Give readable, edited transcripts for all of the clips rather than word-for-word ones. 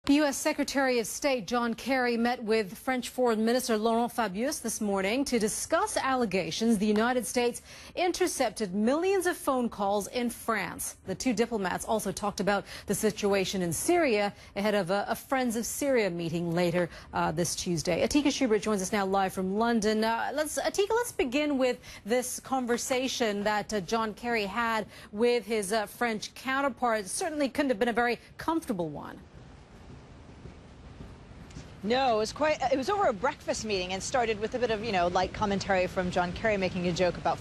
U.S. Secretary of State John Kerry met with French Foreign Minister Laurent Fabius this morning to discuss allegations the United States intercepted millions of phone calls in France. The two diplomats also talked about the situation in Syria ahead of a Friends of Syria meeting later this Tuesday. Atika Schubert joins us now live from London. Atika, let's begin with this conversation that John Kerry had with his French counterpart. It certainly couldn't have been a very comfortable one. No, it was over a breakfast meeting and started with a bit of, light commentary from John Kerry making a joke about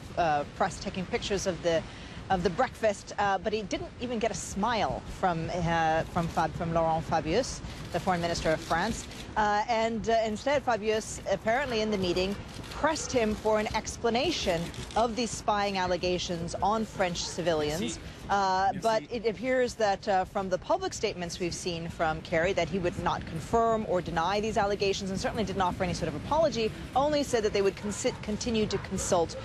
press taking pictures of the breakfast, but he didn't even get a smile from Laurent Fabius, the foreign minister of France. Instead, Fabius, apparently in the meeting, pressed him for an explanation of these spying allegations on French civilians. But it appears that from the public statements we've seen from Kerry that he would not confirm or deny these allegations, and certainly didn't offer any sort of apology, only said that they would continue to consult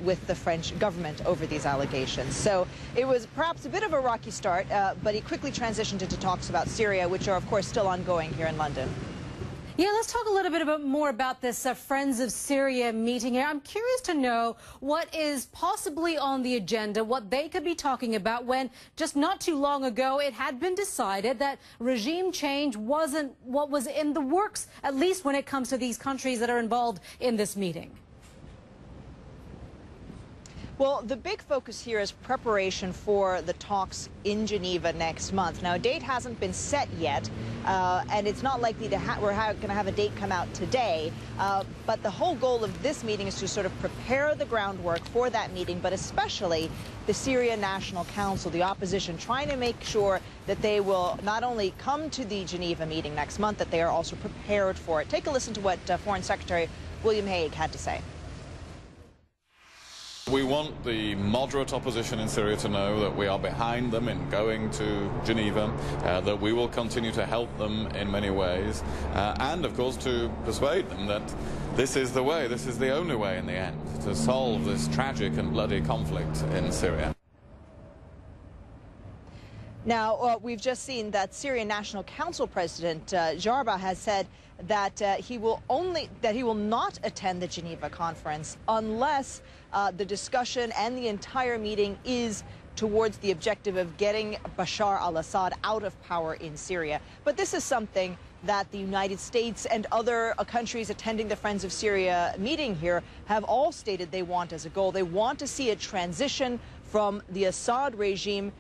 with the French government over these allegations. So it was perhaps a bit of a rocky start, but he quickly transitioned into talks about Syria, which are, of course, still ongoing here in London. Yeah, let's talk a little bit more about this Friends of Syria meeting here. I'm curious to know what is possibly on the agenda, what they could be talking about when just not too long ago it had been decided that regime change wasn't what was in the works, at least when it comes to these countries that are involved in this meeting. Well, the big focus here is preparation for the talks in Geneva next month. Now, a date hasn't been set yet, and it's not likely to we're going to have a date come out today. But the whole goal of this meeting is to sort of prepare the groundwork for that meeting, but especially the Syria National Council, the opposition, trying to make sure that they will not only come to the Geneva meeting next month, that they are also prepared for it. Take a listen to what Foreign Secretary William Hague had to say. We want the moderate opposition in Syria to know that we are behind them in going to Geneva, that we will continue to help them in many ways, and of course to persuade them that this is the way, this is the only way in the end to solve this tragic and bloody conflict in Syria. Now, we've just seen that Syrian National Council President Jarba has said that he will not attend the Geneva conference unless the discussion and the entire meeting is towards the objective of getting Bashar al-Assad out of power in Syria. But this is something that the United States and other countries attending the Friends of Syria meeting here have all stated they want as a goal. They want to see a transition from the Assad regime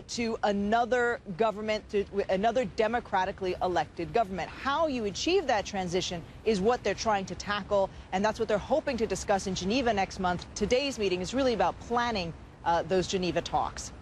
to another government, to another democratically elected government. How you achieve that transition is what they're trying to tackle, and that's what they're hoping to discuss in Geneva next month. Today's meeting is really about planning those Geneva talks.